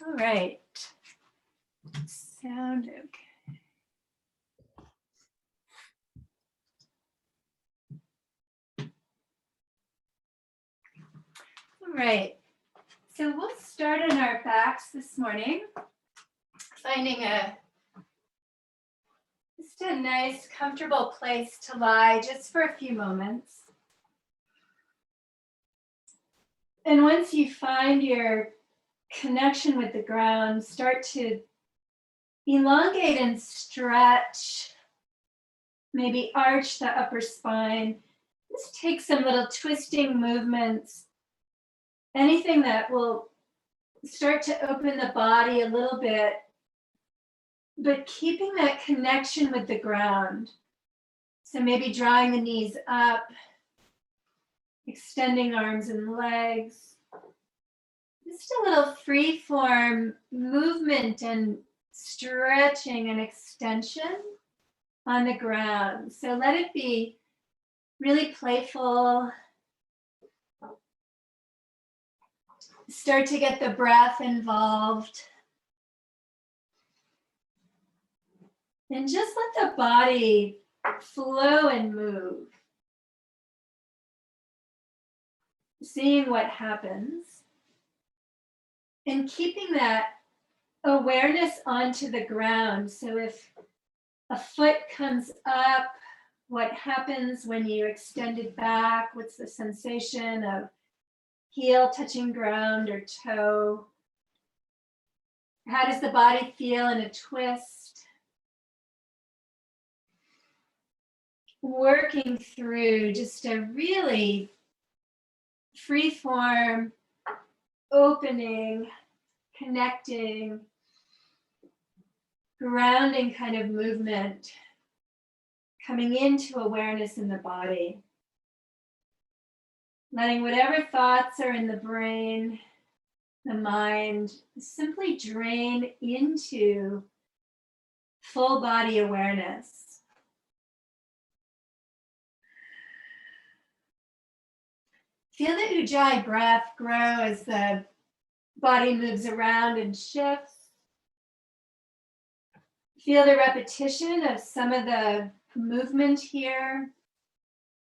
All right. Sound okay. All right. So we'll start on our backs this morning, finding just a nice, comfortable place to lie just for a few moments. And once you find your connection with the ground, start to elongate and stretch, maybe arch the upper spine. Just take some little twisting movements, anything that will start to open the body a little bit, but keeping that connection with the ground. So maybe drawing the knees up, extending arms and legs. Just a little free form movement and stretching and extension on the ground. So let it be really playful. Start to get the breath involved. And just let the body flow and move. Seeing what happens. And keeping that awareness onto the ground. So if a foot comes up, what happens when you extend it back? What's the sensation of heel touching ground or toe? How does the body feel in a twist? Working through just a really free form, opening, connecting, grounding kind of movement, coming into awareness in the body. Letting whatever thoughts are in the brain, the mind, simply drain into full body awareness. Feel the Ujjayi breath grow as the body moves around and shifts. Feel the repetition of some of the movement here.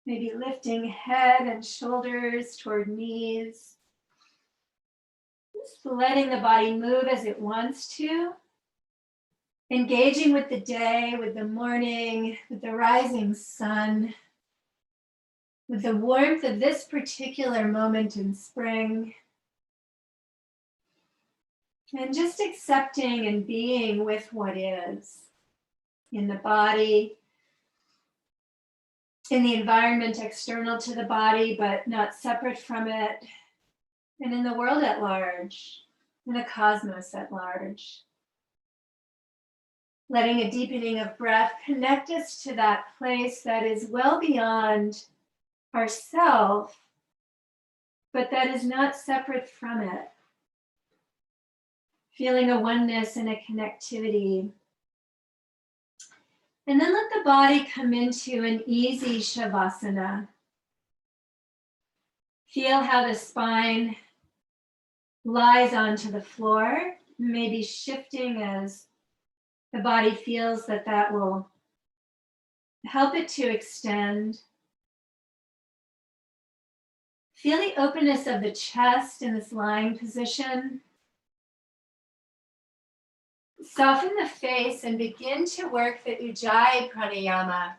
Maybe lifting head and shoulders toward knees. Just letting the body move as it wants to. Engaging with the day, with the morning, with the rising sun. With the warmth of this particular moment in spring. And just accepting and being with what is in the body, in the environment external to the body, but not separate from it, and in the world at large, in the cosmos at large. Letting a deepening of breath connect us to that place that is well beyond ourself, but that is not separate from it. Feeling a oneness and a connectivity. And then let the body come into an easy Shavasana. Feel how the spine lies onto the floor, maybe shifting as the body feels that will help it to extend. Feel the openness of the chest in this lying position. Soften the face and begin to work the Ujjayi pranayama.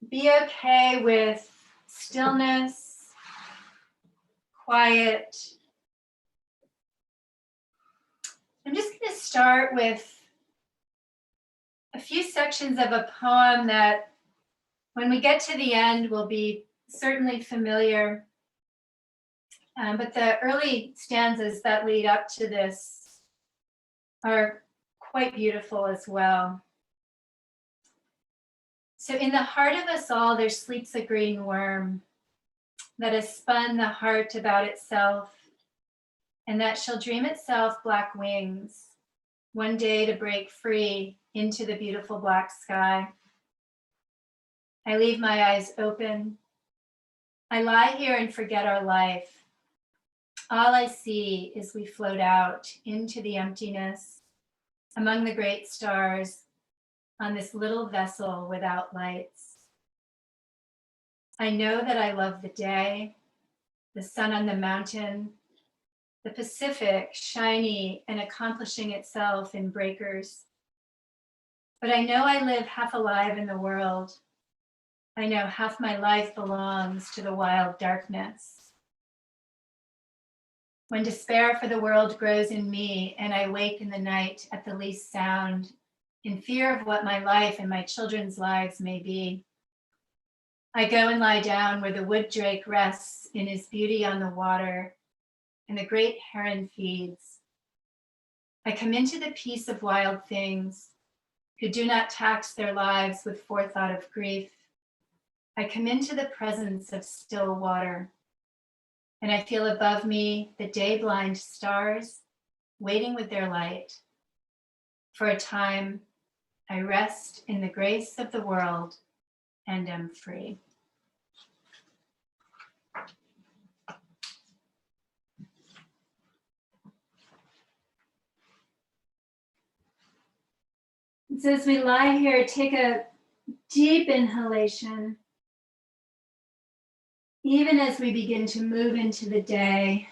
Be okay with stillness, quiet. I'm just going to start with a few sections of a poem that when we get to the end will be certainly familiar. But the early stanzas that lead up to this are quite beautiful as well. So in the heart of us all, there sleeps a green worm that has spun the heart about itself, and that shall dream itself black wings, one day to break free into the beautiful black sky. I leave my eyes open. I lie here and forget our life. All I see is we float out into the emptiness among the great stars on this little vessel without lights. I know that I love the day, the sun on the mountain, the Pacific shiny and accomplishing itself in breakers. But I know I live half alive in the world. I know half my life belongs to the wild darkness. When despair for the world grows in me and I wake in the night at the least sound, in fear of what my life and my children's lives may be, I go and lie down where the wood drake rests in his beauty on the water and the great heron feeds. I come into the peace of wild things who do not tax their lives with forethought of grief. I come into the presence of still water, and I feel above me the day-blind stars waiting with their light. For a time, I rest in the grace of the world and am free. So as we lie here, take a deep inhalation. Even as we begin to move into the day,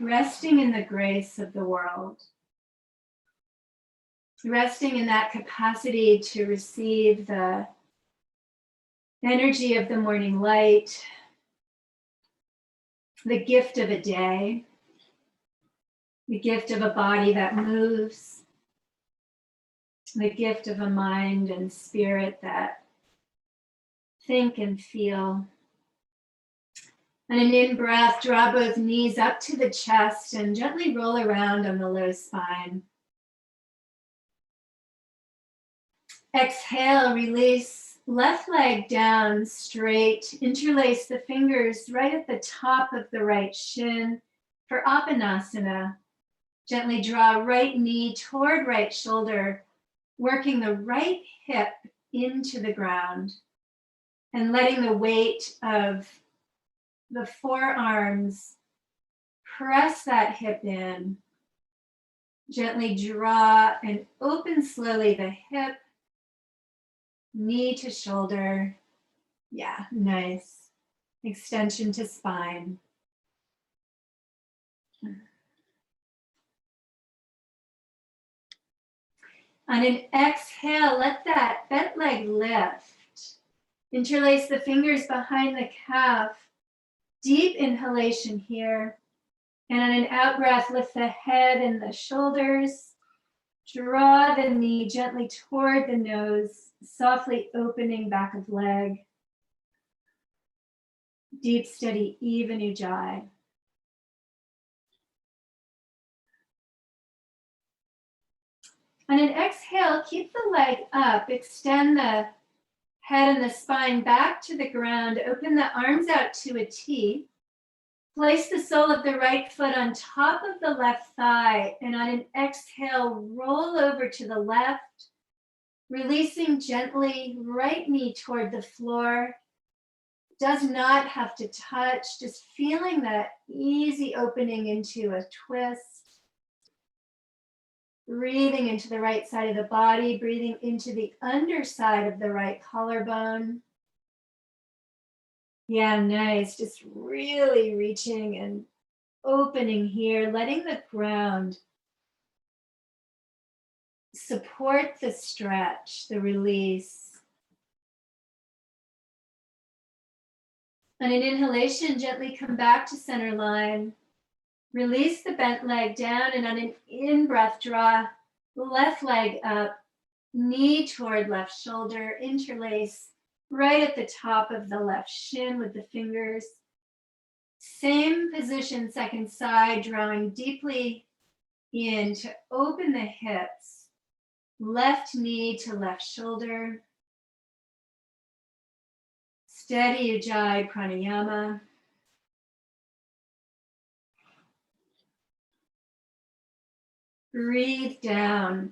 resting in the grace of the world, resting in that capacity to receive the energy of the morning light, the gift of a day, the gift of a body that moves, the gift of a mind and spirit that think and feel. On an in-breath, draw both knees up to the chest and gently roll around on the low spine. Exhale, release left leg down straight. Interlace the fingers right at the top of the right shin for Apanasana. Gently draw right knee toward right shoulder, working the right hip into the ground and letting the weight of the forearms press that hip in. Gently draw and open slowly the hip, knee to shoulder. Yeah, nice. Extension to spine. On an exhale, let that bent leg lift. Interlace the fingers behind the calf. Deep inhalation here. And on an out breath, lift the head and the shoulders. Draw the knee gently toward the nose, softly opening back of leg. Deep, steady, even ujjayi. On an exhale, keep the leg up. Extend the head and the spine back to the ground. Open the arms out to a T. Place the sole of the right foot on top of the left thigh, and on an exhale, roll over to the left, releasing gently, right knee toward the floor. Does not have to touch, just feeling that easy opening into a twist. Breathing into the right side of the body, breathing into the underside of the right collarbone. Yeah, nice. Just really reaching and opening here, letting the ground support the stretch, the release. On an inhalation, gently come back to center line. Release the bent leg down, and on an in-breath, draw the left leg up, knee toward left shoulder, interlace right at the top of the left shin with the fingers. Same position, second side, drawing deeply in to open the hips. Left knee to left shoulder. Steady ujjayi pranayama. Breathe down,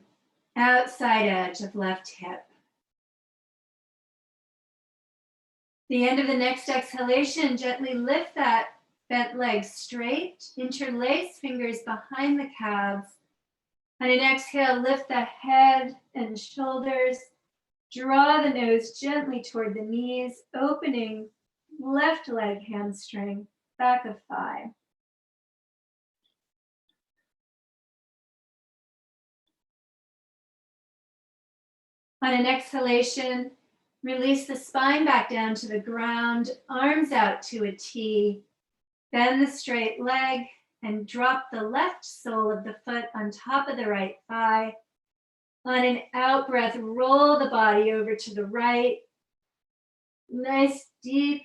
outside edge of left hip. The end of the next exhalation, gently lift that Bent legs straight, interlace fingers behind the calves. On an exhale, lift the head and shoulders. Draw the nose gently toward the knees, opening left leg hamstring, back of thigh. On an exhalation, release the spine back down to the ground, arms out to a T. Bend the straight leg and drop the left sole of the foot on top of the right thigh. On an out breath, roll the body over to the right. Nice deep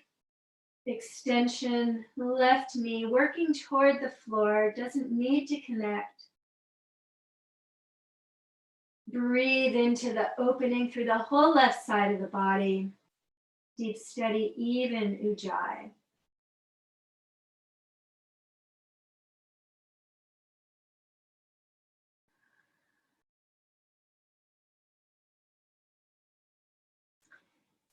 extension, left knee working toward the floor, doesn't need to connect. Breathe into the opening through the whole left side of the body. Deep, steady, even ujjayi.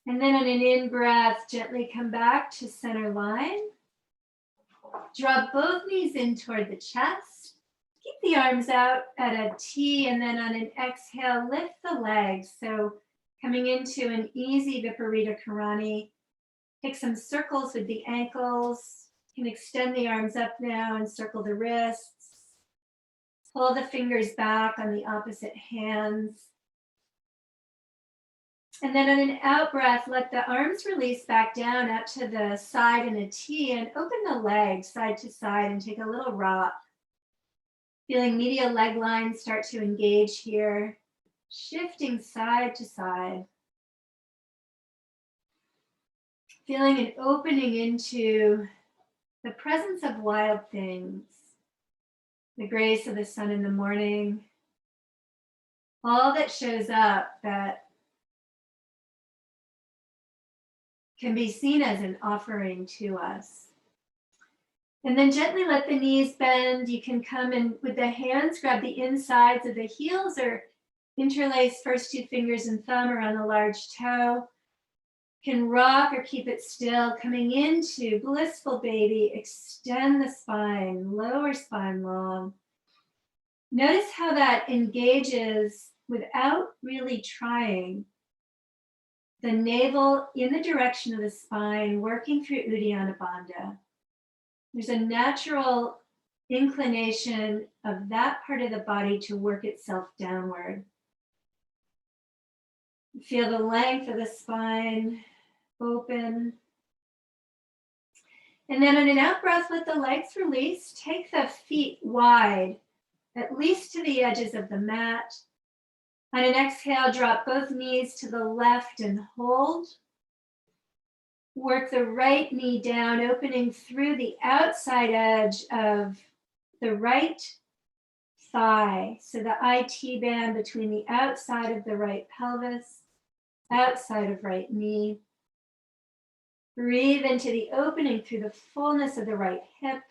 And then on an in-breath, gently come back to center line. Draw both knees in toward the chest. Keep the arms out at a T, and then on an exhale, lift the legs. So coming into an easy Viparita Karani. Take some circles with the ankles. You can extend the arms up now and circle the wrists. Pull the fingers back on the opposite hands. And then on an out breath, let the arms release back down out to the side in a T, and open the legs side to side and take a little rock. Feeling medial leg lines start to engage here, shifting side to side. Feeling an opening into the presence of wild things, the grace of the sun in the morning, all that shows up that can be seen as an offering to us. And then gently let the knees bend. You can come in with the hands, grab the insides of the heels or interlace first two fingers and thumb around the large toe. Can rock or keep it still. Coming into blissful baby, extend the spine, lower spine long. Notice how that engages without really trying. The navel in the direction of the spine, working through Uddiyana Bandha. There's a natural inclination of that part of the body to work itself downward. Feel the length of the spine open. And then on an out breath, let the legs release. Take the feet wide, at least to the edges of the mat. On an exhale, drop both knees to the left and hold. Work the right knee down, opening through the outside edge of the right thigh. So the IT band between the outside of the right pelvis, outside of right knee. Breathe into the opening through the fullness of the right hip.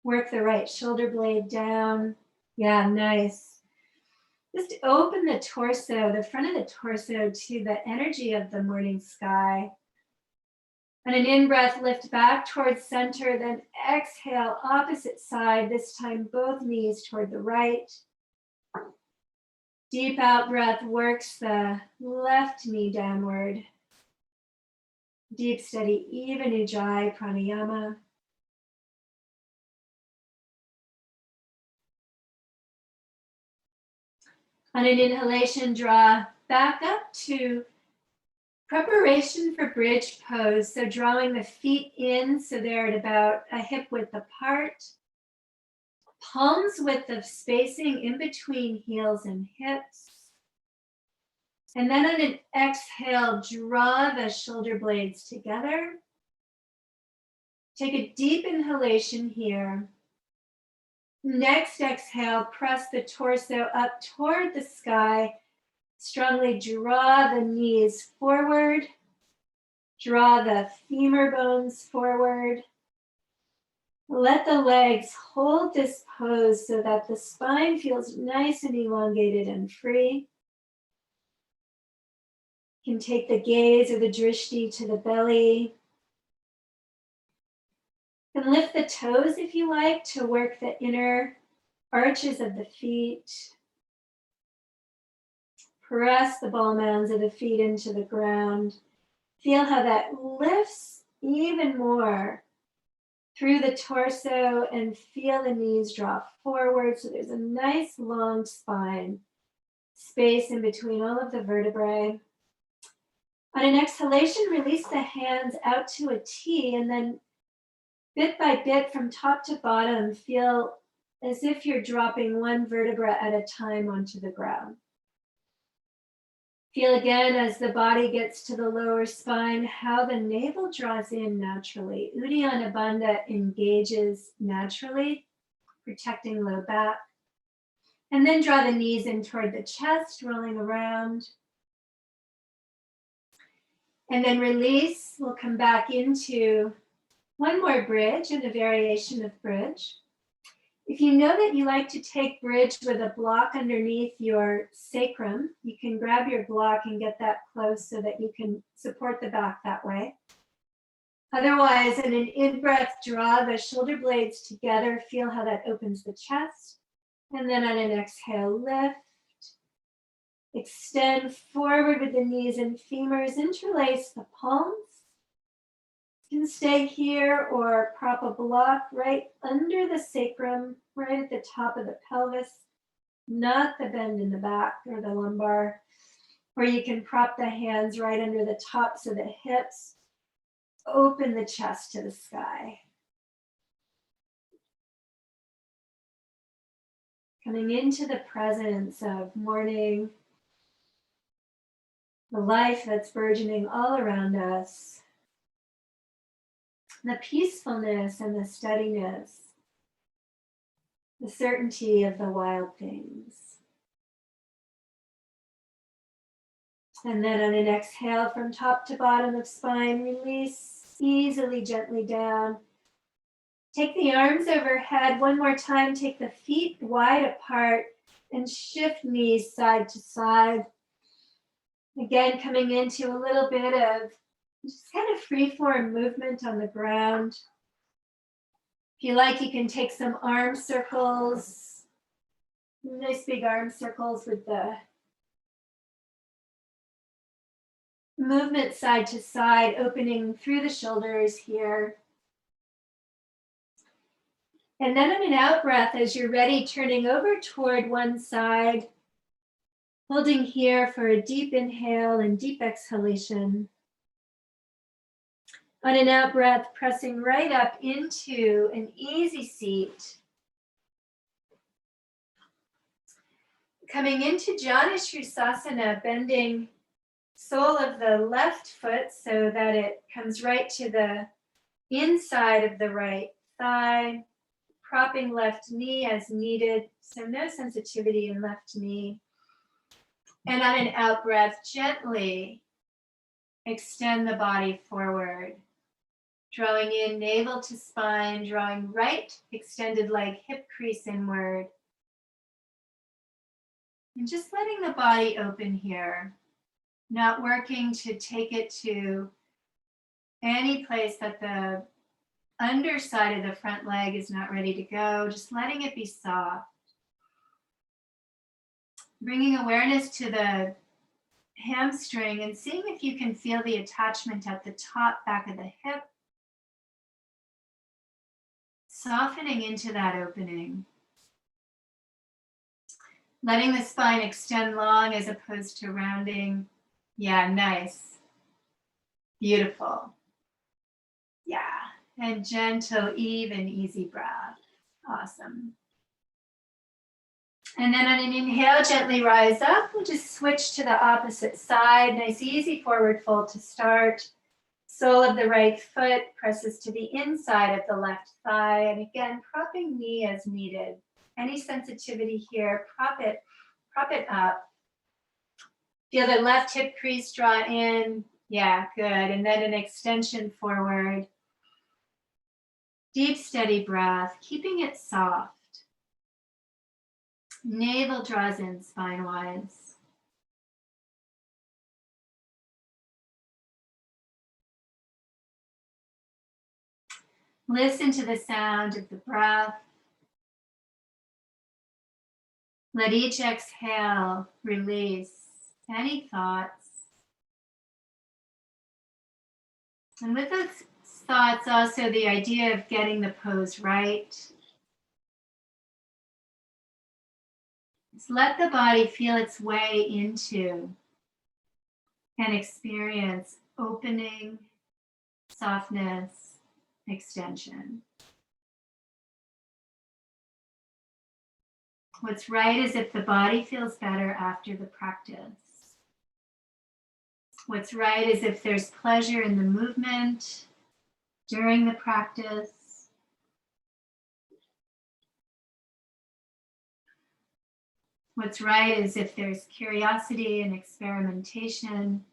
Work the right shoulder blade down. Yeah, nice. Just open the torso, the front of the torso, to the energy of the morning sky. On an in-breath, lift back towards center, then exhale, opposite side, this time both knees toward the right. Deep out breath works the left knee downward. Deep, steady, even ujjayi pranayama. On an inhalation, draw back up to preparation for bridge pose. So drawing the feet in so they're at about a hip width apart. Palms width of spacing in between heels and hips. And then on an exhale, draw the shoulder blades together. Take a deep inhalation here. Next exhale, press the torso up toward the sky. Strongly draw the knees forward. Draw the femur bones forward. Let the legs hold this pose so that the spine feels nice and elongated and free. You can take the gaze or the drishti to the belly. And lift the toes if you like to work the inner arches of the feet. Press the ball mounds of the feet into the ground. Feel how that lifts even more through the torso and feel the knees drop forward. So there's a nice long spine, space in between all of the vertebrae. On an exhalation, release the hands out to a T, and then bit by bit from top to bottom, feel as if you're dropping one vertebra at a time onto the ground. Feel again as the body gets to the lower spine, how the navel draws in naturally. Uddiyana Bandha engages naturally, protecting low back. And then draw the knees in toward the chest, rolling around. And then release. We'll come back into one more bridge and a variation of bridge. If you know that you like to take bridge with a block underneath your sacrum, you can grab your block and get that close so that you can support the back that way. Otherwise, in an in-breath, draw the shoulder blades together. Feel how that opens the chest. And then on an exhale, lift. Extend forward with the knees and femurs. Interlace the palms. You can stay here or prop a block right under the sacrum, right at the top of the pelvis, not the bend in the back or the lumbar. Or you can prop the hands right under the tops of the hips. Open the chest to the sky. Coming into the presence of morning, the life that's burgeoning all around us. The peacefulness and the steadiness, the certainty of the wild things. And then on an exhale from top to bottom of spine, release easily, gently down. Take the arms overhead. One more time, take the feet wide apart and shift knees side to side. Again, coming into a little bit of just kind of free-form movement on the ground. If you like, you can take some arm circles, nice big arm circles with the movement side to side, opening through the shoulders here. And then on an out breath, as you're ready, turning over toward one side, holding here for a deep inhale and deep exhalation. On an out breath, pressing right up into an easy seat. Coming into Janu Shrusasana, bending sole of the left foot so that it comes right to the inside of the right thigh. Propping left knee as needed, so no sensitivity in left knee. And on an out breath, gently extend the body forward. Drawing in navel to spine, drawing right extended leg, hip crease inward. And just letting the body open here. Not working to take it to any place that the underside of the front leg is not ready to go. Just letting it be soft. Bringing awareness to the hamstring and seeing if you can feel the attachment at the top back of the hip. Softening into that opening. Letting the spine extend long as opposed to rounding. Yeah, nice. Beautiful. Yeah, and gentle, even, easy breath. Awesome. And then on an inhale, gently rise up. We'll just switch to the opposite side. Nice, easy forward fold to start. Sole of the right foot presses to the inside of the left thigh. And again, propping knee as needed. Any sensitivity here, prop it up. Feel the left hip crease draw in. Yeah, good. And then an extension forward. Deep, steady breath, keeping it soft. Navel draws in spine-wise. Listen to the sound of the breath. Let each exhale release any thoughts. And with those thoughts, also the idea of getting the pose right. Just let the body feel its way into and experience opening, softness, extension. What's right is if the body feels better after the practice. What's right is if there's pleasure in the movement during the practice. What's right is if there's curiosity and experimentation.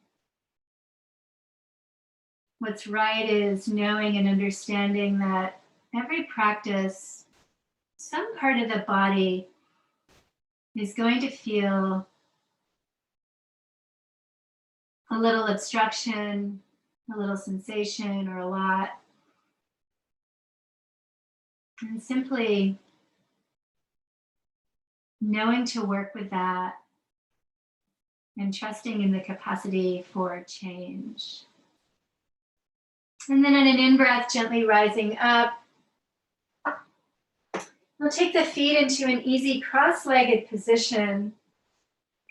What's right is knowing and understanding that every practice, some part of the body is going to feel a little obstruction, a little sensation, or a lot. And simply knowing to work with that and trusting in the capacity for change. And then on an in-breath, gently rising up. We'll take the feet into an easy cross-legged position.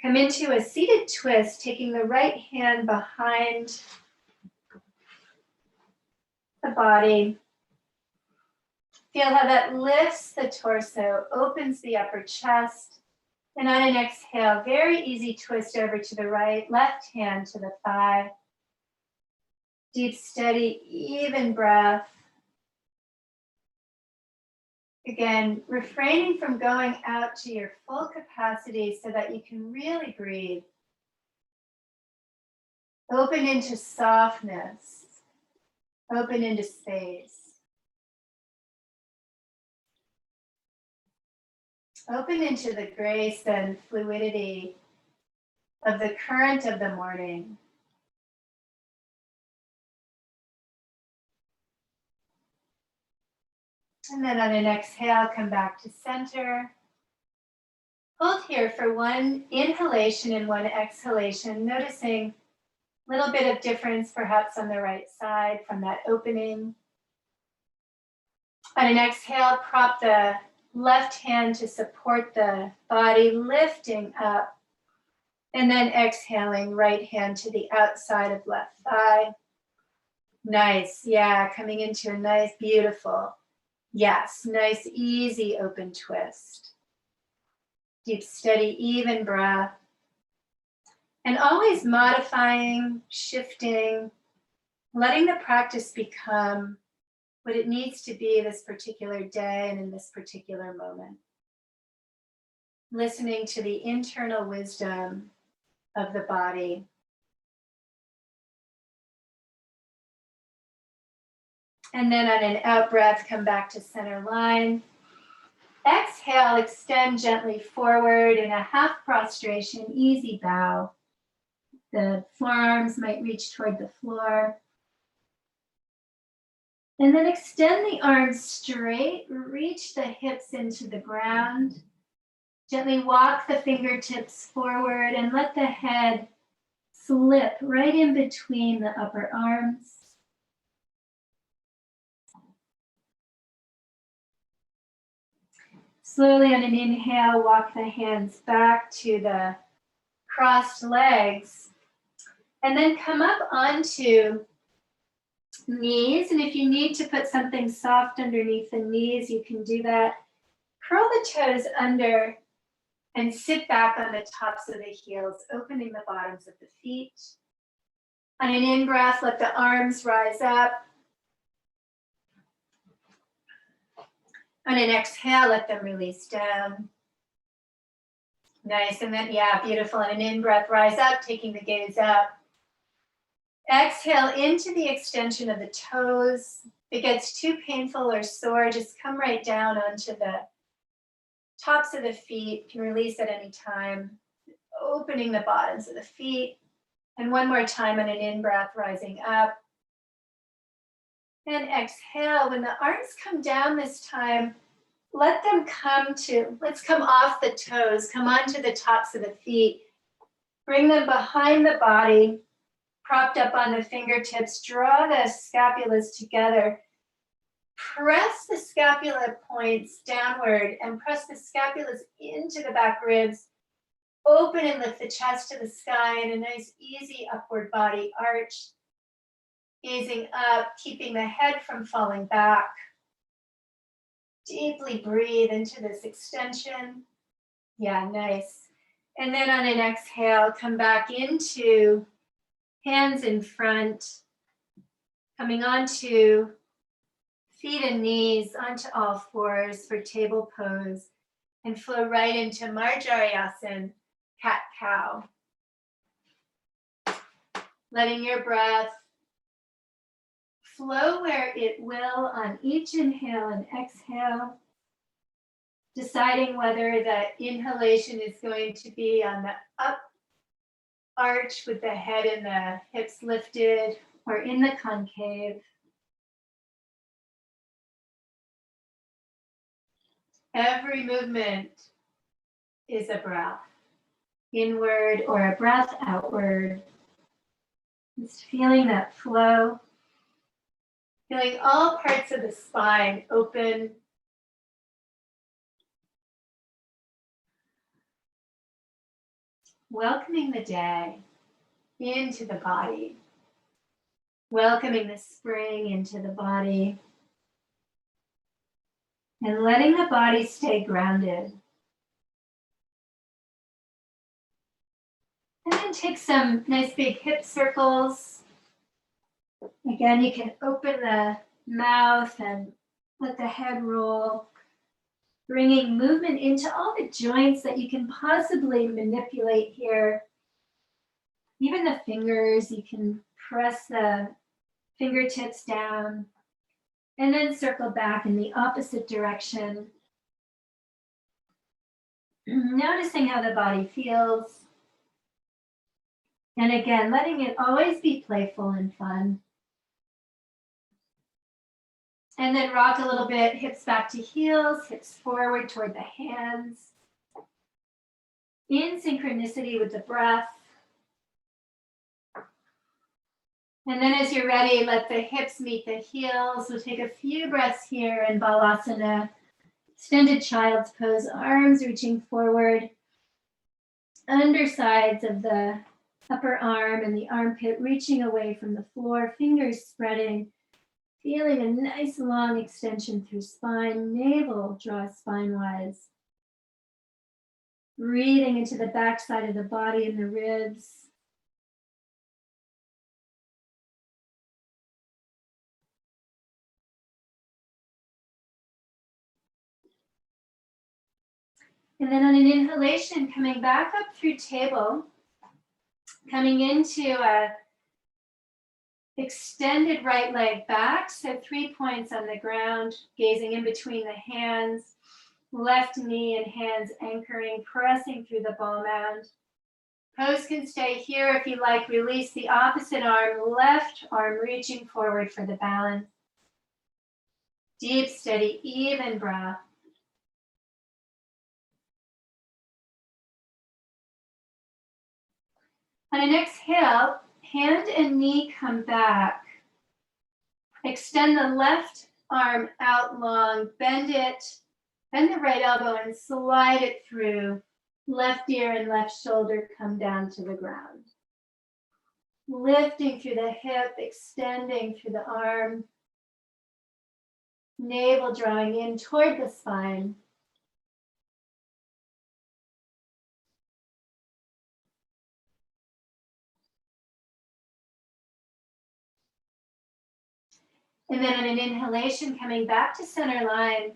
Come into a seated twist, taking the right hand behind the body. Feel how that lifts the torso, opens the upper chest. And on an exhale, very easy twist over to the right, left hand to the thigh. Deep, steady, even breath. Again, refraining from going out to your full capacity so that you can really breathe. Open into softness. Open into space. Open into the grace and fluidity of the current of the morning. And then on an exhale, come back to center. Hold here for one inhalation and one exhalation, noticing a little bit of difference perhaps on the right side from that opening. On an exhale, prop the left hand to support the body, lifting up. And then exhaling, right hand to the outside of left thigh. Nice, yeah, coming into a nice, beautiful, yes, nice, easy open twist. Deep, steady, even breath. And always modifying, shifting, letting the practice become what it needs to be this particular day and in this particular moment. Listening to the internal wisdom of the body. And then on an out breath, come back to center line. Exhale, extend gently forward in a half prostration, easy bow. The forearms might reach toward the floor. And then extend the arms straight, reach the hips into the ground. Gently walk the fingertips forward and let the head slip right in between the upper arms. Slowly on an inhale, walk the hands back to the crossed legs. And then come up onto knees. And if you need to put something soft underneath the knees, you can do that. Curl the toes under and sit back on the tops of the heels, opening the bottoms of the feet. On an in-breath, let the arms rise up. On an exhale, let them release down. Nice, and then, yeah, beautiful. On an in-breath, rise up, taking the gaze up. Exhale into the extension of the toes. If it gets too painful or sore, just come right down onto the tops of the feet. You can release at any time. Opening the bottoms of the feet. And one more time on an in-breath, rising up. And exhale. When the arms come down this time, let them let's come off the toes, come onto the tops of the feet. Bring them behind the body, propped up on the fingertips. Draw the scapulas together. Press the scapula points downward and press the scapulas into the back ribs. Open and lift the chest to the sky in a nice, easy upward body arch. Gazing up, keeping the head from falling back. Deeply breathe into this extension. Yeah, nice. And then on an exhale, come back into hands in front, coming onto feet and knees, onto all fours for table pose, and flow right into Marjariasana, cat-cow. Letting your breath flow where it will on each inhale and exhale. Deciding whether the inhalation is going to be on the up arch with the head and the hips lifted, or in the concave. Every movement is a breath inward or a breath outward. Just feeling that flow. Feeling all parts of the spine open. Welcoming the day into the body. Welcoming the spring into the body. And letting the body stay grounded. And then take some nice big hip circles. Again, you can open the mouth and let the head roll. Bringing movement into all the joints that you can possibly manipulate here. Even the fingers, you can press the fingertips down and then circle back in the opposite direction. Noticing how the body feels. And again, letting it always be playful and fun. And then rock a little bit, hips back to heels, hips forward toward the hands. In synchronicity with the breath. And then as you're ready, let the hips meet the heels. We'll take a few breaths here in Balasana. Extended child's pose, arms reaching forward. Undersides of the upper arm and the armpit reaching away from the floor, fingers spreading. Feeling a nice long extension through spine, navel draws spine-wise. Breathing into the back side of the body and the ribs. And then on an inhalation, coming back up through table, coming into a extended right leg back, so 3 points on the ground, gazing in between the hands, left knee and hands anchoring, pressing through the ball mound. Pose can stay here if you like. Release the opposite arm, left arm reaching forward for the balance. Deep, steady, even breath. On an exhale, hand and knee come back. Extend the left arm out long, bend the right elbow and slide it through. Left ear and left shoulder come down to the ground. Lifting through the hip, extending through the arm. Navel drawing in toward the spine. And then on an inhalation, coming back to center line.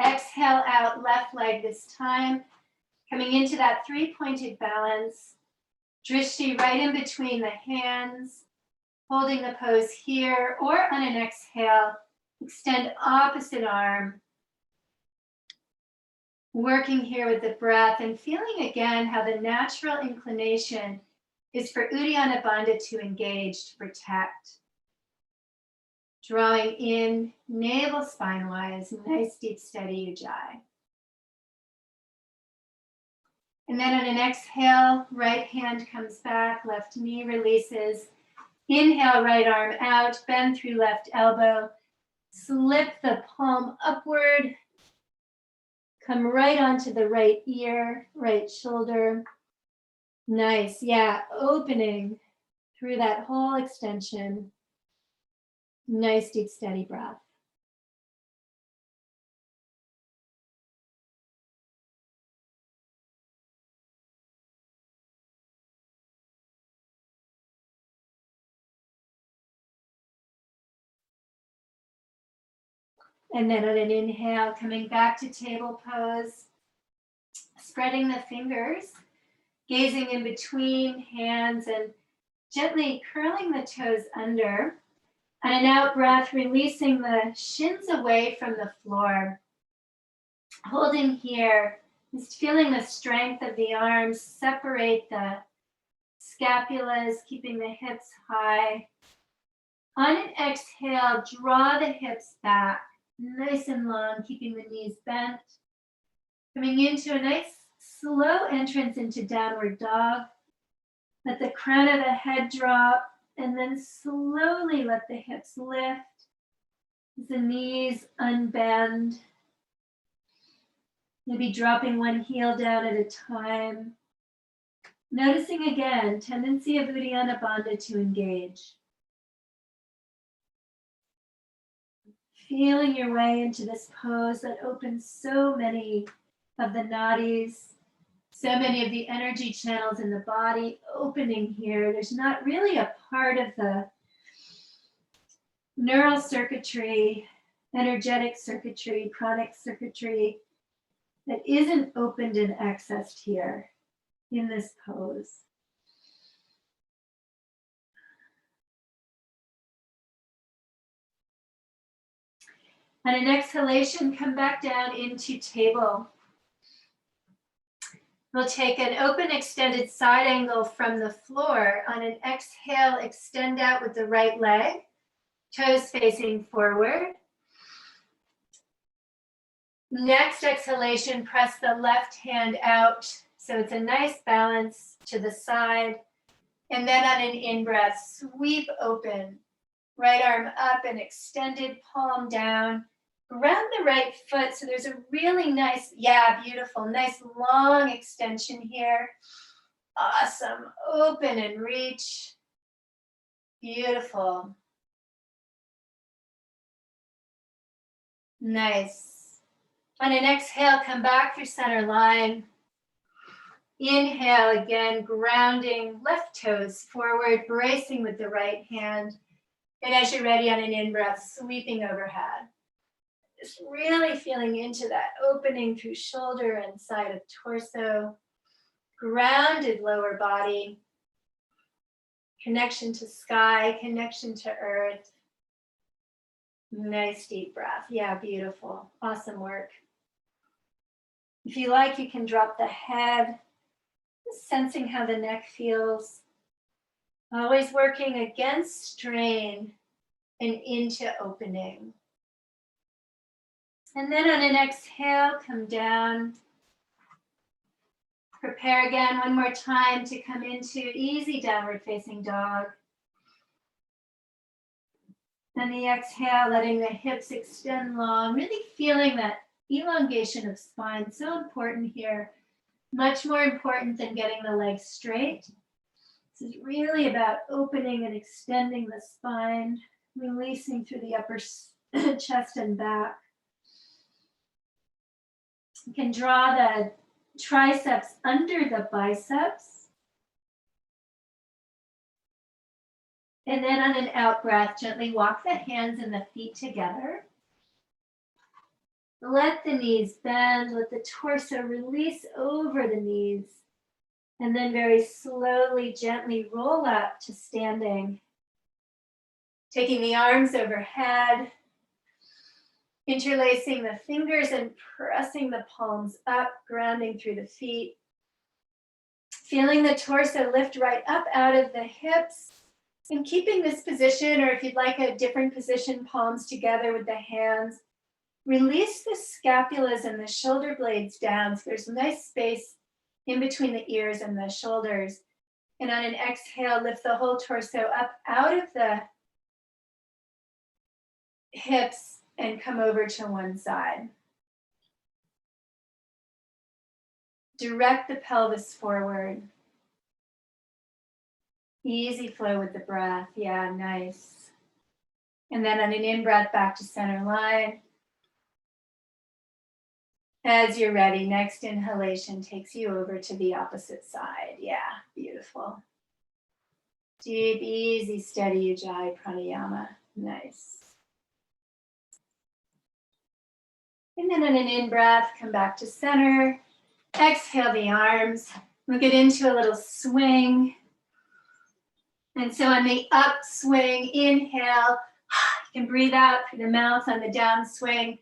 Exhale out, left leg this time. Coming into that three-pointed balance. Drishti right in between the hands. Holding the pose here, or on an exhale, extend opposite arm. Working here with the breath and feeling again how the natural inclination is for Uddiyana Bandha to engage, to protect. Drawing in navel spine wise, nice deep steady ujjayi. And then on an exhale, right hand comes back, left knee releases. Inhale, right arm out, bend through left elbow. Slip the palm upward. Come right onto the right ear, right shoulder. Nice, yeah, opening through that whole extension. Nice, deep, steady breath. And then on an inhale, coming back to table pose, spreading the fingers, gazing in between hands and gently curling the toes under. On an out breath, releasing the shins away from the floor. Holding here, just feeling the strength of the arms, separate the scapulas, keeping the hips high. On an exhale, draw the hips back, nice and long, keeping the knees bent. Coming into a nice slow entrance into downward dog. Let the crown of the head drop, and then slowly let the hips lift. The knees unbend. Maybe dropping one heel down at a time. Noticing again, tendency of Uddiyana Bandha to engage. Feeling your way into this pose that opens so many of the nadis, so many of the energy channels in the body opening here. There's not really a part of the neural circuitry, energetic circuitry, pranic circuitry that isn't opened and accessed here in this pose. On an exhalation, come back down into table. We'll take an open extended side angle from the floor. On an exhale, extend out with the right leg, toes facing forward. Next exhalation, press the left hand out. So it's a nice balance to the side. And then on an in-breath, sweep open. Right arm up and extended palm down. Ground the right foot, so there's a really nice, yeah, beautiful, nice long extension here. Awesome, open and reach. Beautiful. Nice. On an exhale, come back through center line. Inhale again, grounding left toes forward, bracing with the right hand. And as you're ready on an in-breath, sweeping overhead. Just really feeling into that opening through shoulder and side of torso. Grounded lower body. Connection to sky, connection to earth. Nice deep breath. Yeah, beautiful. Awesome work. If you like, you can drop the head, just sensing how the neck feels. Always working against strain and into opening. And then on an exhale, come down. Prepare again one more time to come into easy downward facing dog. And the exhale, letting the hips extend long, really feeling that elongation of spine. So important here. Much more important than getting the legs straight. This is really about opening and extending the spine, releasing through the upper chest and back. You can draw the triceps under the biceps. And then on an out breath, gently walk the hands and the feet together. Let the knees bend, let the torso release over the knees. And then very slowly, gently roll up to standing. Taking the arms overhead. Interlacing the fingers and pressing the palms up, grounding through the feet. Feeling the torso lift right up out of the hips. And keeping this position, or if you'd like a different position, palms together with the hands, release the scapulas and the shoulder blades down. So there's a nice space in between the ears and the shoulders. And on an exhale, lift the whole torso up out of the hips and come over to one side. Direct the pelvis forward. Easy flow with the breath. Yeah, nice. And then on an in-breath, back to center line. As you're ready, next inhalation takes you over to the opposite side. Yeah, beautiful. Deep, easy, steady Ujjayi pranayama. Nice. And then on an in-breath, come back to center. Exhale the arms. We'll get into a little swing. And so on the upswing, inhale, you can breathe out through the mouth. On the downswing,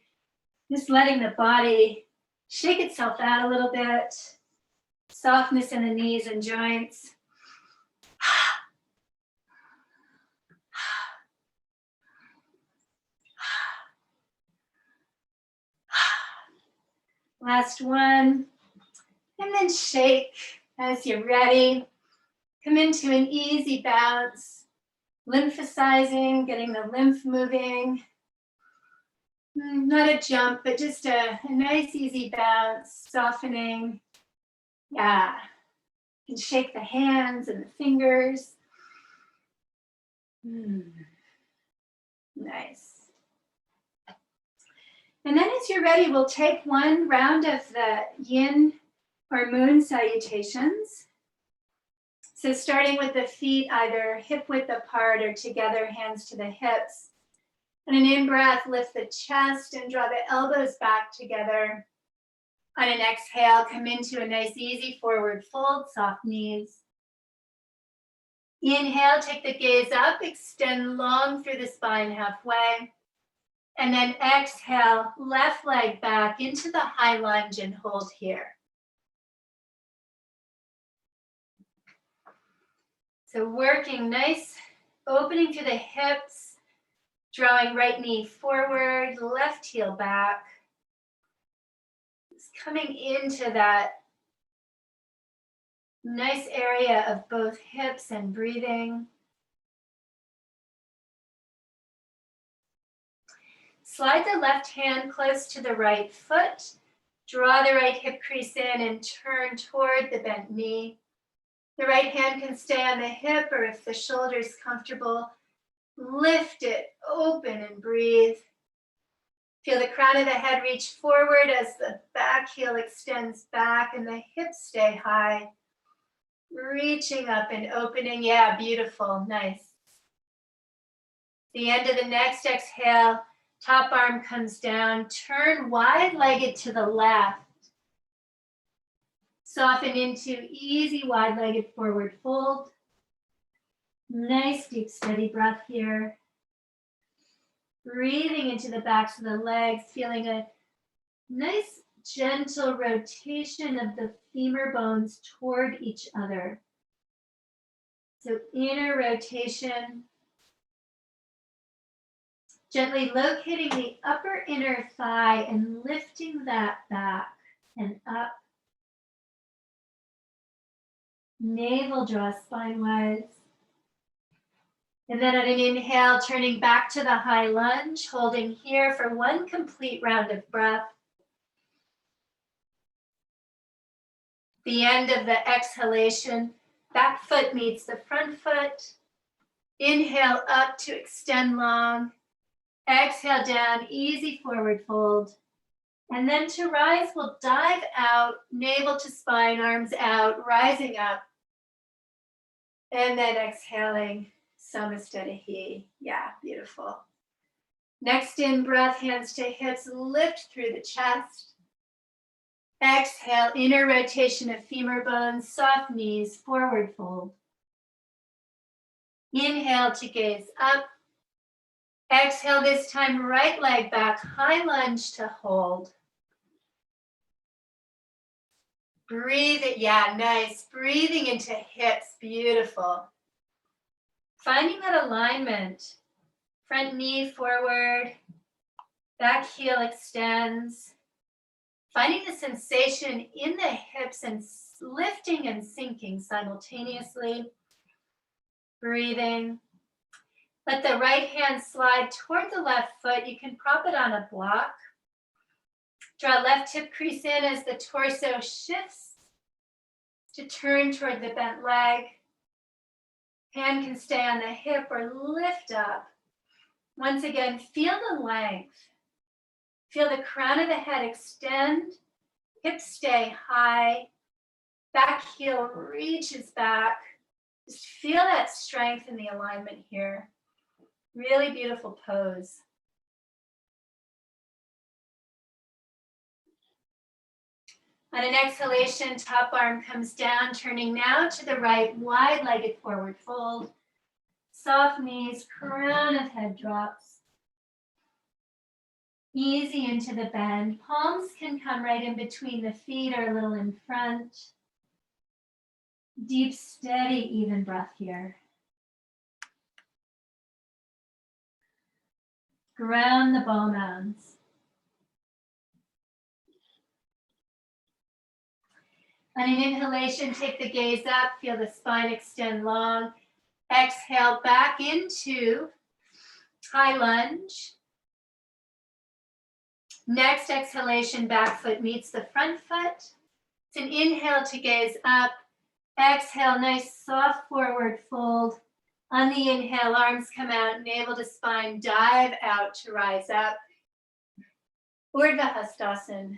just letting the body shake itself out a little bit. Softness in the knees and joints. Last one. And then shake as you're ready. Come into an easy bounce. Lymphosizing, getting the lymph moving. Not a jump, but just a nice easy bounce, softening. Yeah. You can shake the hands and the fingers. Nice. And then as you're ready, we'll take one round of the yin or moon salutations. So starting with the feet either hip width apart or together, hands to the hips. On an in-breath, lift the chest and draw the elbows back together. On an exhale, come into a nice easy forward fold, soft knees. Inhale, take the gaze up, extend long through the spine halfway. And then exhale, left leg back into the high lunge and hold here. So working nice, opening through the hips, drawing right knee forward, left heel back. Just coming into that nice area of both hips and breathing. Slide the left hand close to the right foot. Draw the right hip crease in and turn toward the bent knee. The right hand can stay on the hip, or if the shoulder is comfortable, lift it, open and breathe. Feel the crown of the head reach forward as the back heel extends back and the hips stay high. Reaching up and opening. Yeah, beautiful. Nice. The end of the next exhale, top arm comes down. Turn wide-legged to the left. Soften into easy wide-legged forward fold. Nice deep steady breath here. Breathing into the backs of the legs, feeling a nice gentle rotation of the femur bones toward each other. So inner rotation. Gently locating the upper inner thigh and lifting that back and up. Navel draw spine-wise. And then on an inhale, turning back to the high lunge, holding here for one complete round of breath. The end of the exhalation, back foot meets the front foot. Inhale up to extend long. Exhale down, easy forward fold. And then to rise, we'll dive out, navel to spine, arms out, rising up. And then exhaling, Samastadahi. Yeah, beautiful. Next in breath, hands to hips, lift through the chest. Exhale, inner rotation of femur bones, soft knees, forward fold. Inhale to gaze up. Exhale this time, right leg back, high lunge to hold. Breathe it, yeah, nice. Breathing into hips, beautiful. Finding that alignment, front knee forward, back heel extends. Finding the sensation in the hips and lifting and sinking simultaneously. Breathing. Let the right hand slide toward the left foot. You can prop it on a block. Draw left hip crease in as the torso shifts to turn toward the bent leg. Hand can stay on the hip or lift up. Once again, feel the length. Feel the crown of the head extend, hips stay high, back heel reaches back. Just feel that strength in the alignment here. Really beautiful pose. On an exhalation, top arm comes down, turning now to the right, wide-legged forward fold. Soft knees, crown of head drops. Easy into the bend. Palms can come right in between the feet or a little in front. Deep, steady, even breath here. Ground the ball mounds. On an inhalation, take the gaze up, feel the spine extend long. Exhale back into high lunge. Next exhalation, back foot meets the front foot. It's an inhale to gaze up. Exhale, nice soft forward fold. On the inhale, arms come out, navel to spine, dive out to rise up. Urdhva Hastasana.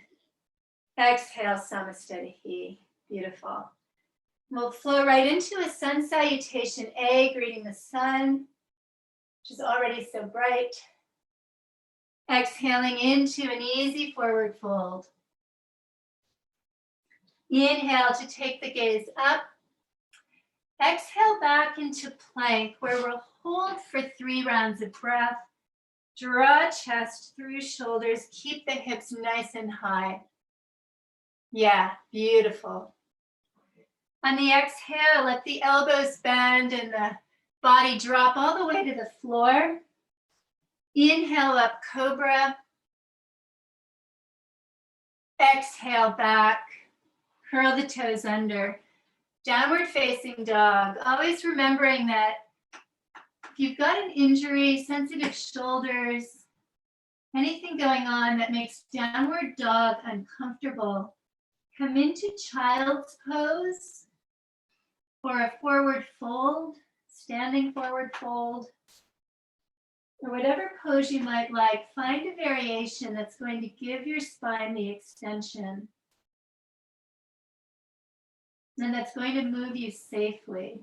Exhale, Samastitihi. Beautiful. We'll flow right into a sun salutation, A, greeting the sun, which is already so bright. Exhaling into an easy forward fold. Inhale to take the gaze up. Exhale back into plank, where we'll hold for 3 rounds of breath. Draw chest through shoulders. Keep the hips nice and high. Yeah, beautiful. On the exhale, let the elbows bend and the body drop all the way to the floor. Inhale up, cobra. Exhale back. Curl the toes under. Downward facing dog. Always remembering that if you've got an injury, sensitive shoulders, anything going on that makes downward dog uncomfortable, come into child's pose or a forward fold, standing forward fold, or whatever pose you might like. Find a variation that's going to give your spine the extension and that's going to move you safely.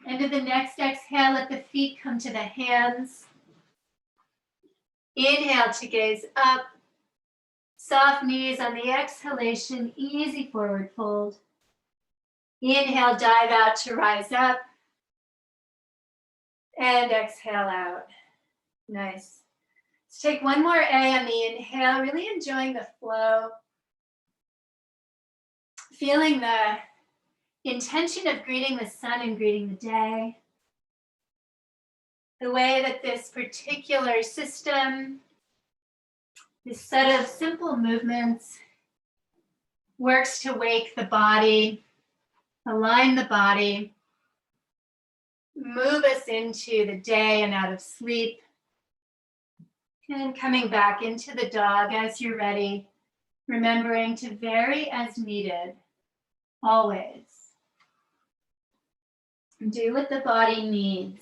Into the next exhale, let the feet come to the hands. Inhale to gaze up. Soft knees on the exhalation, easy forward fold. Inhale, dive out to rise up. And exhale out. Nice. Let's take one more A on the inhale, really enjoying the flow. Feeling the intention of greeting the sun and greeting the day. The way that this particular system, this set of simple movements, works to wake the body, align the body, move us into the day and out of sleep, and coming back into the dog as you're ready, remembering to vary as needed, always. Do what the body needs.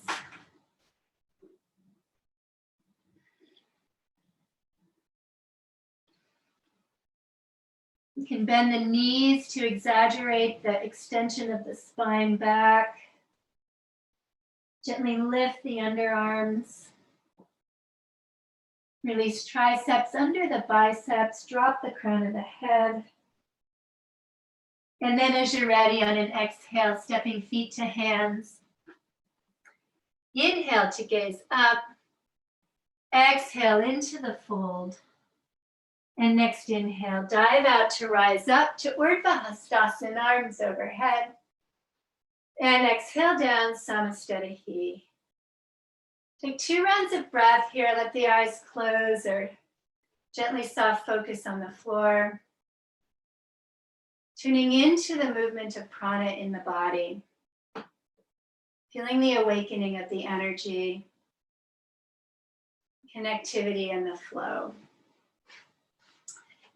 You can bend the knees to exaggerate the extension of the spine back. Gently lift the underarms. Release triceps under the biceps. Drop the crown of the head. And then as you're ready, on an exhale, stepping feet to hands. Inhale to gaze up. Exhale into the fold. And next inhale, dive out to rise up to Urdhva Hastasana, arms overhead. And exhale down, Samastatihi. Take 2 rounds of breath here. Let the eyes close or gently soft focus on the floor. Tuning into the movement of prana in the body. Feeling the awakening of the energy, connectivity, and the flow.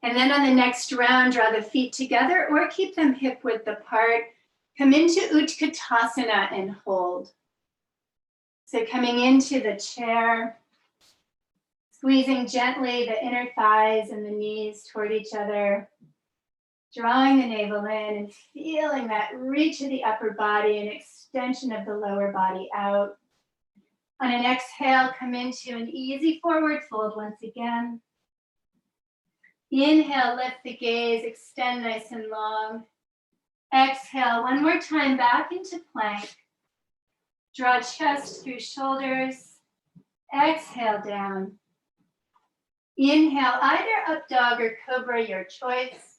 And then on the next round, draw the feet together or keep them hip width apart. Come into Utkatasana and hold. So coming into the chair, squeezing gently the inner thighs and the knees toward each other, drawing the navel in and feeling that reach of the upper body and extension of the lower body out. On an exhale, come into an easy forward fold once again. Inhale, lift the gaze, extend nice and long. Exhale, one more time back into plank. Draw chest through shoulders. Exhale down. Inhale, either up dog or cobra, your choice.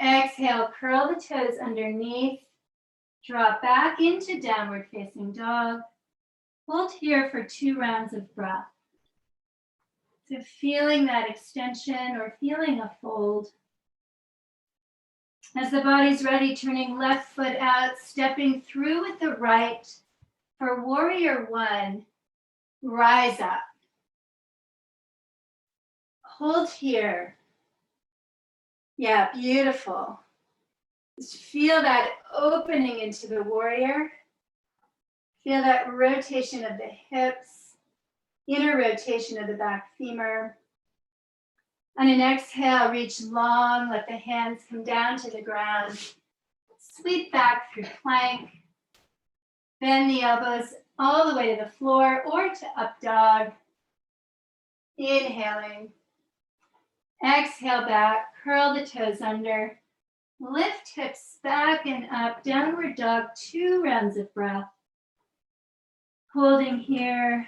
Exhale, curl the toes underneath. Drop back into downward facing dog. Hold here for 2 rounds of breath. So feeling that extension or feeling a fold. As the body's ready, turning left foot out, stepping through with the right. For warrior 1, rise up. Hold here. Yeah, beautiful. Just feel that opening into the warrior. Feel that rotation of the hips, inner rotation of the back femur. On an exhale, reach long, let the hands come down to the ground. Sweep back through plank. Bend the elbows all the way to the floor or to up dog. Inhaling. Exhale back, curl the toes under. Lift hips back and up, downward dog, 2 rounds of breath. Holding here.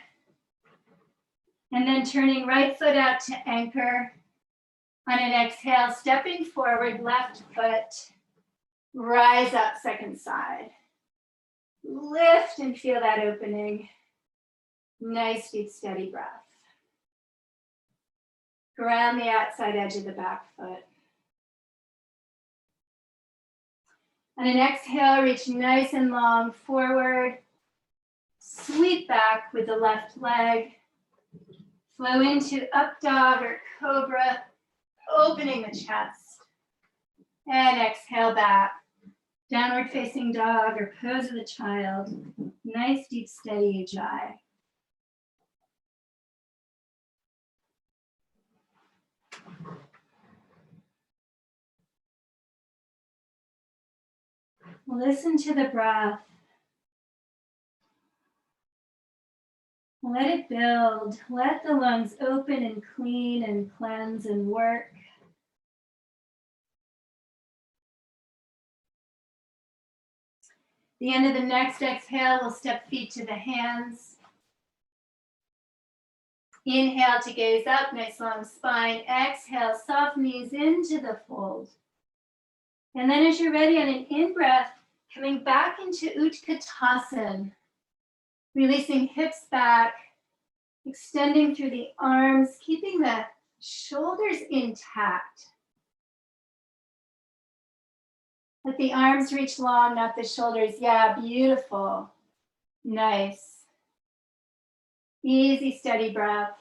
And then turning right foot out to anchor. On an exhale, stepping forward, left foot. Rise up, second side. Lift and feel that opening. Nice, deep, steady breath. Ground the outside edge of the back foot. On an exhale, reach nice and long forward. Sweep back with the left leg. Flow into up dog or cobra, opening the chest. And exhale back. Downward facing dog or pose of the child. Nice, deep, steady ujjayi. Listen to the breath. Let it build. Let the lungs open and clean and cleanse and work. The end of the next exhale, we'll step feet to the hands. Inhale to gaze up, nice long spine. Exhale, soft knees into the fold. And then as you're ready on an in-breath, coming back into Utkatasana. Releasing hips back, extending through the arms, keeping the shoulders intact. Let the arms reach long, not the shoulders. Yeah, beautiful. Nice. Easy, steady breath.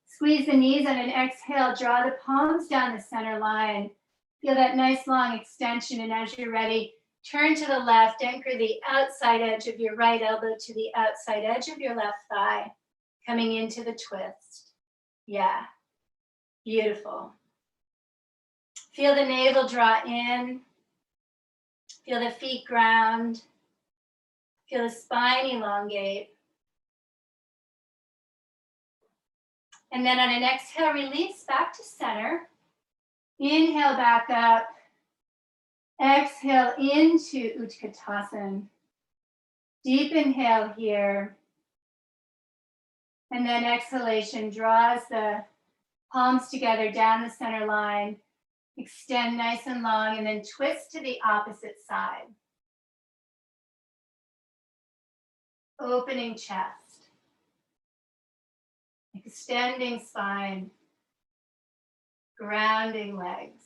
Squeeze the knees on an exhale. Draw the palms down the center line. Feel that nice long extension, and as you're ready, turn to the left, anchor the outside edge of your right elbow to the outside edge of your left thigh, coming into the twist. Yeah, beautiful. Feel the navel draw in. Feel the feet ground. Feel the spine elongate. And then on an exhale, release back to center. Inhale back up. Exhale into Utkatasana. Deep inhale here. And then exhalation draws the Palms together down the center line. Extend nice and long and then twist to the opposite side. Opening chest. Extending spine. Grounding legs.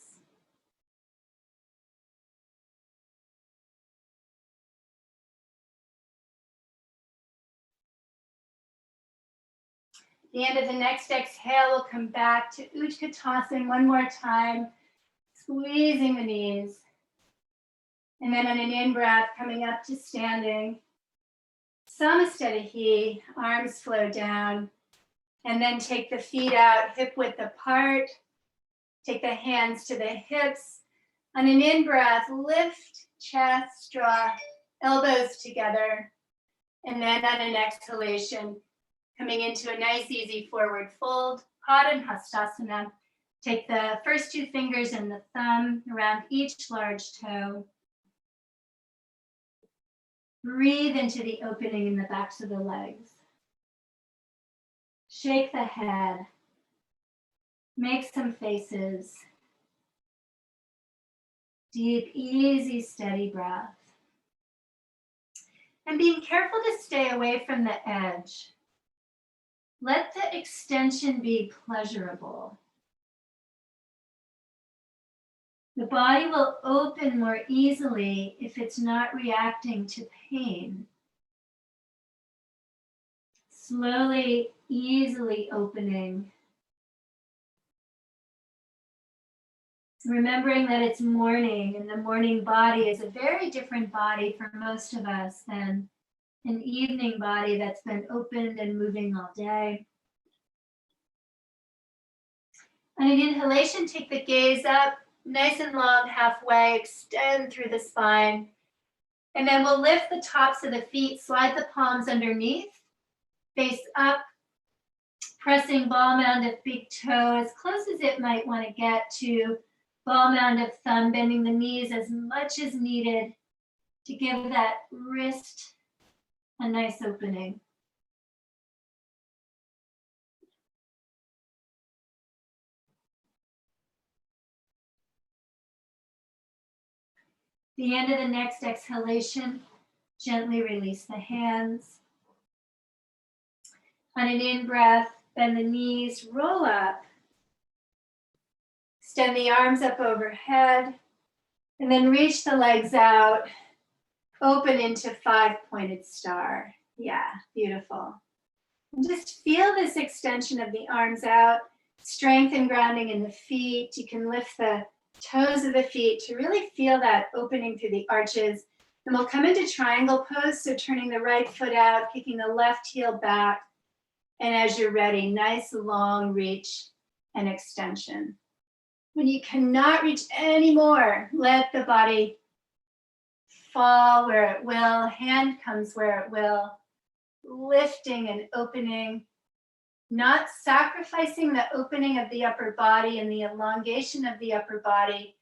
At the end of the next exhale, we'll come back to Utkatasana one more time, squeezing the knees. And then on an in-breath, coming up to standing. Samastatihi, arms flow down. And then take the feet out, hip width apart. Take the hands to the hips. On an in-breath, lift chest, draw elbows together. And then on an exhalation, coming into a nice, easy forward fold, Padangusthasana. Take the first two fingers and the thumb around each large toe. Breathe into the opening in the backs of the legs. Shake the head. Make some faces. Deep, easy, steady breath. And being careful to stay away from the edge. Let the extension be pleasurable. The body will open more easily if it's not reacting to pain. Slowly, easily opening. Remembering that it's morning, and the morning body is a very different body for most of us than an evening body that's been opened and moving all day. On an inhalation, take the gaze up, nice and long, halfway, extend through the spine. And then we'll lift the tops of the feet, slide the palms underneath, face up, pressing ball mound of big toe as close as it might want to get to ball mound of thumb, bending the knees as much as needed to give that wrist a nice opening. At the end of the next exhalation, gently release the hands. On an in-breath, bend the knees, roll up. Extend the arms up overhead, and then reach the legs out. Open into five-pointed star. Yeah, beautiful. And just feel this extension of the arms out, strength and grounding in the feet. You can lift the toes of the feet to really feel that opening through the arches. And we'll come into triangle pose, so turning the right foot out, kicking the left heel back. And as you're ready, nice long reach and extension. When you cannot reach anymore, let the body fall where it will, hand comes where it will, lifting and opening, not sacrificing the opening of the upper body and the elongation of the upper body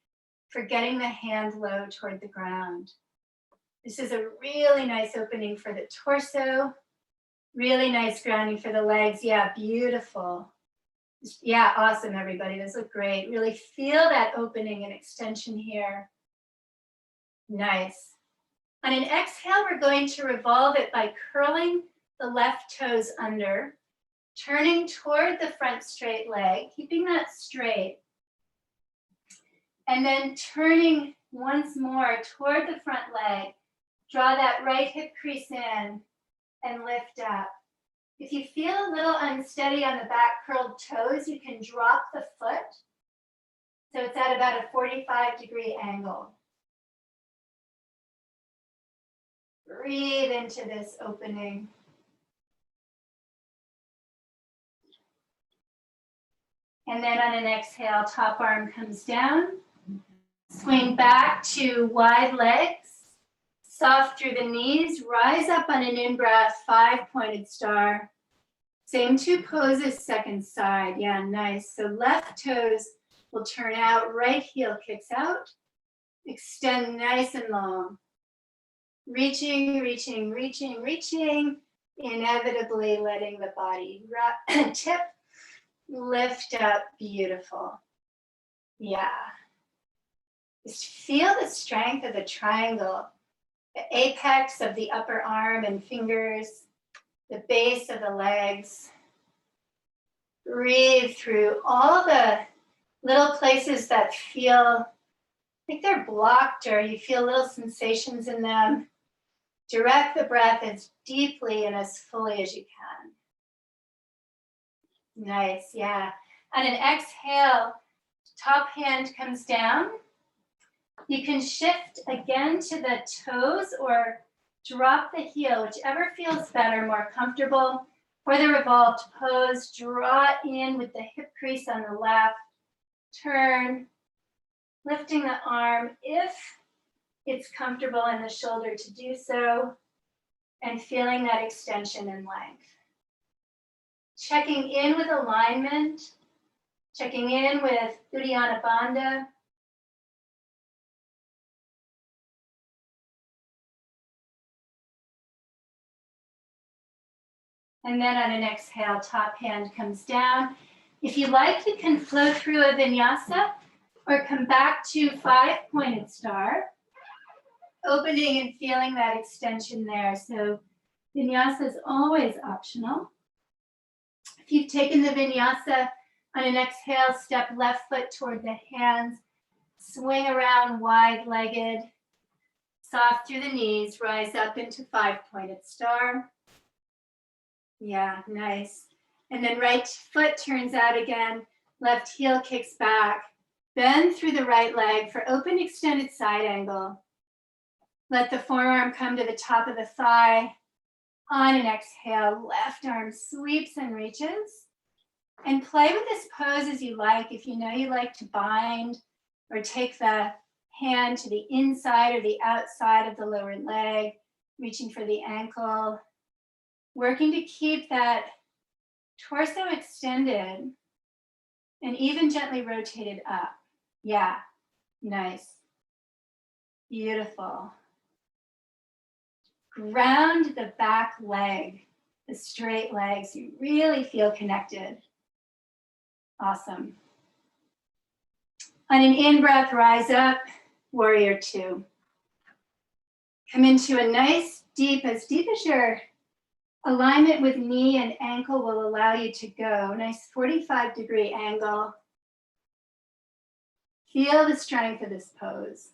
for getting the hand low toward the ground. This is a really nice opening for the torso, really nice grounding for the legs. Yeah, beautiful. Yeah, awesome, everybody. Those look great. Really feel that opening and extension here. Nice. On an exhale, we're going to revolve it by curling the left toes under, turning toward the front straight leg, keeping that straight, and then turning once more toward the front leg. Draw that right hip crease in and lift up. If you feel a little unsteady on the back curled toes, you can drop the foot. So it's at about a 45-degree angle. Breathe into this opening. And then on an exhale, top arm comes down. Swing back to wide legs. Soft through the knees, rise up on an in-breath, five-pointed star. Same two poses, second side. Yeah, nice. So left toes will turn out, right heel kicks out. Extend nice and long. Reaching, reaching, reaching, reaching. Inevitably letting the body tip lift up, beautiful. Yeah. Just feel the strength of the triangle, the apex of the upper arm and fingers, the base of the legs. Breathe through all the little places that feel like they're blocked or you feel little sensations in them. Direct the breath as deeply and as fully as you can. Nice, yeah. On an exhale, top hand comes down. You can shift again to the toes or drop the heel, whichever feels better, more comfortable. For the revolved pose, draw in with the hip crease on the left. Turn, lifting the arm if it's comfortable in the shoulder to do so, and feeling that extension and length. Checking in with alignment, checking in with Uddiyana Bandha. And then on an exhale, top hand comes down. If you like, you can flow through a vinyasa or come back to 5-pointed star, opening and feeling that extension there. So vinyasa is always optional. If you've taken the vinyasa, on an exhale, step left foot toward the hands, swing around wide-legged, soft through the knees, rise up into 5-pointed star. Yeah, nice. And then right foot turns out again, left heel kicks back, bend through the right leg for open extended side angle. Let the forearm come to the top of the thigh. On an exhale, left arm sweeps and reaches. And play with this pose as you like. If you know you like to bind or take the hand to the inside or the outside of the lower leg, reaching for the ankle, working to keep that torso extended and even gently rotated up. Yeah, nice. Beautiful. Ground the back leg, the straight legs. You really feel connected. Awesome. On an in-breath, rise up, warrior two. Come into a nice, as deep as your alignment with knee and ankle will allow you to go. Nice 45-degree angle. Feel the strength of this pose.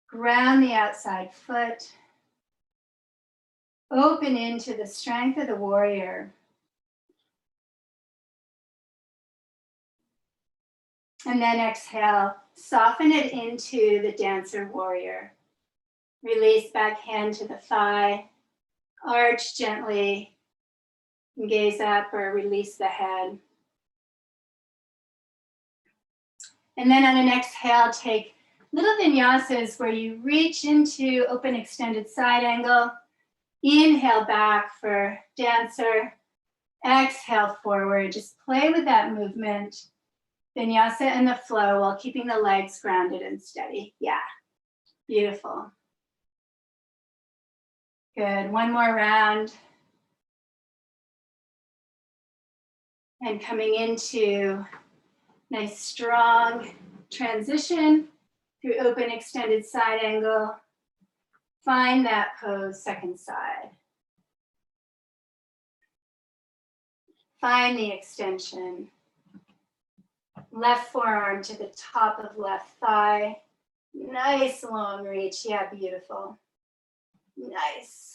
Ground the outside foot. Open into the strength of the warrior. And then exhale, soften it into the dancer warrior. Release back hand to the thigh. Arch gently, gaze up or release the head. And then on an exhale, take little vinyasas where you reach into open extended side angle. Inhale back for dancer. Exhale forward. Just play with that movement. Vinyasa and the flow while keeping the legs grounded and steady. Yeah, beautiful. Good, one more round. And coming into nice strong transition through open extended side angle. Find that pose, second side. Find the extension. Left forearm to the top of left thigh. Nice long reach, yeah, beautiful. Nice.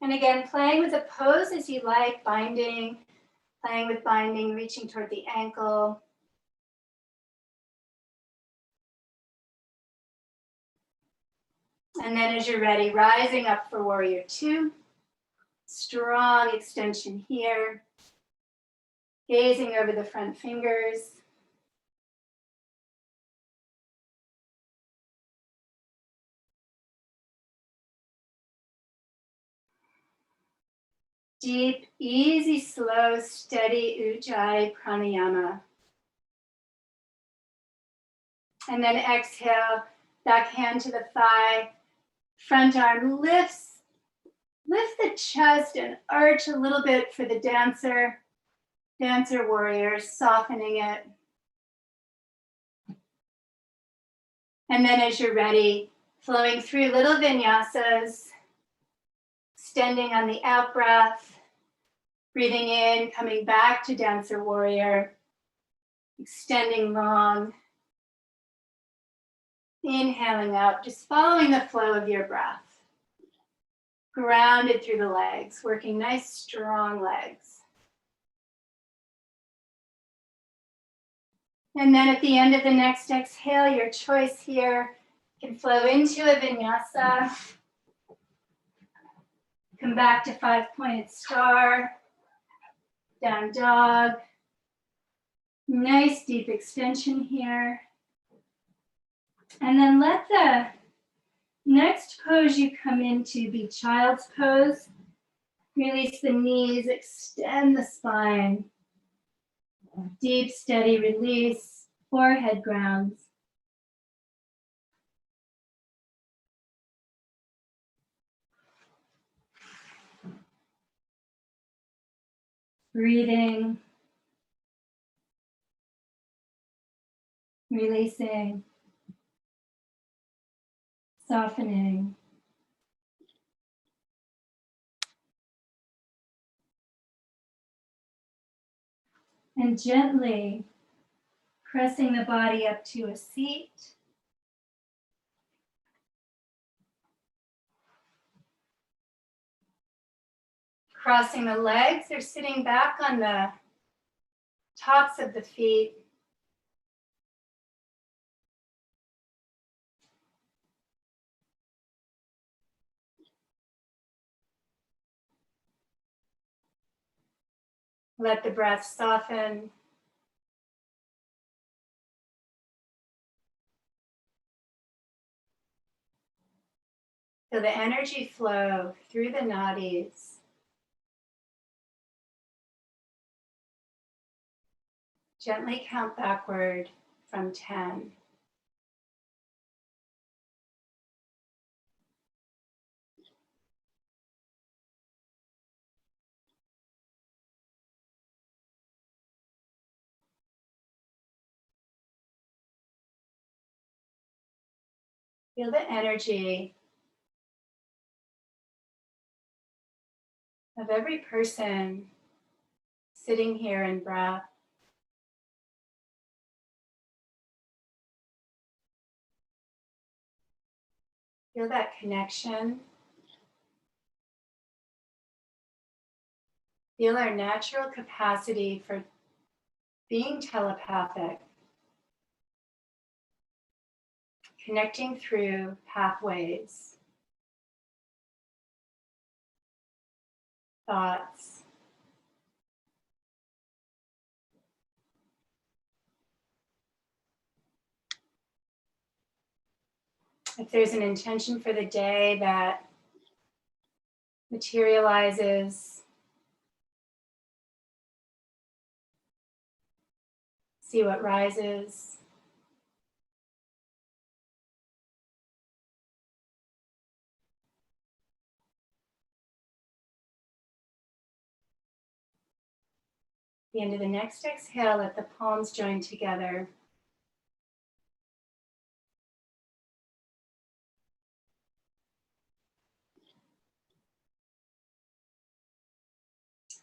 And again, playing with the pose as you like, binding, playing with binding, reaching toward the ankle. And then as you're ready, rising up for warrior two. Strong extension here. Gazing over the front fingers. Deep, easy, slow, steady Ujjayi pranayama. And then exhale, back hand to the thigh. Front arm lifts Lift the chest and arch a little bit for the dancer warrior, softening it. And then as you're ready, flowing through little vinyasas, extending on the out breath, breathing in, coming back to dancer warrior, extending long, inhaling up, just following the flow of your breath. Grounded through the legs, working nice strong legs. And then at the end of the next exhale, your choice here can flow into a vinyasa. Come back to 5-pointed star, down dog. Nice deep extension here. And then let the next pose you come into be child's pose. Release the knees, extend the spine. Deep, steady release, forehead grounds. Breathing, releasing, softening. And gently pressing the body up to a seat. Crossing the legs or sitting back on the tops of the feet. Let the breath soften. Feel the energy flow through the nadis. Gently count backward from 10. Feel the energy of every person sitting here in breath. Feel that connection. Feel our natural capacity for being telepathic, connecting through pathways, thoughts. If there's an intention for the day that materializes, see what rises. At the end of the next exhale, let the palms join together.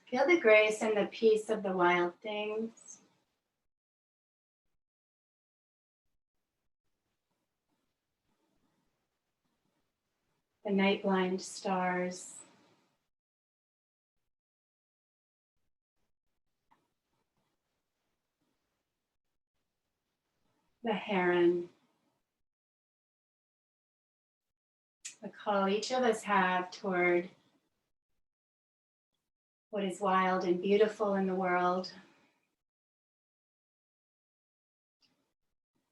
Feel the grace and the peace of the wild things. The night blind stars. The heron. The call each of us have toward what is wild and beautiful in the world.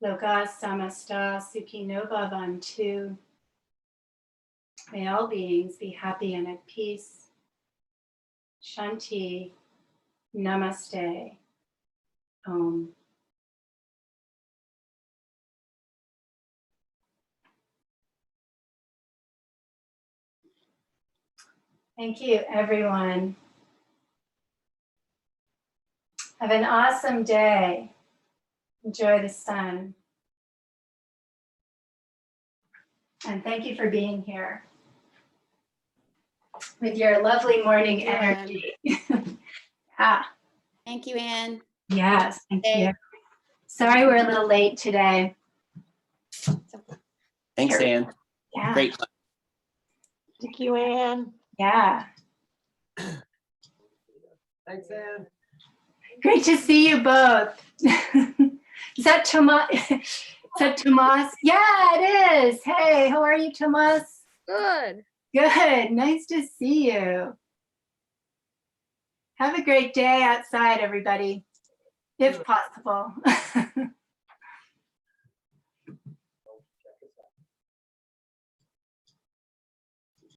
Loka samasta sukhino bhavantu. May all beings be happy and at peace. Shanti. Namaste. Om. Thank you, everyone. Have an awesome day. Enjoy the sun. And thank you for being here with your lovely morning energy. Yeah. Thank you, Anne. Yes, thank you. Sorry we're a little late today. Thanks, Anne. Yeah. Great. Thank you, Anne. Yeah. Thanks, Anne. Great to see you both. Is that Tomas? Is that Tomas? Yeah, it is. Hey, how are you, Tomas? Good. Good. Nice to see you. Have a great day outside, everybody, if possible.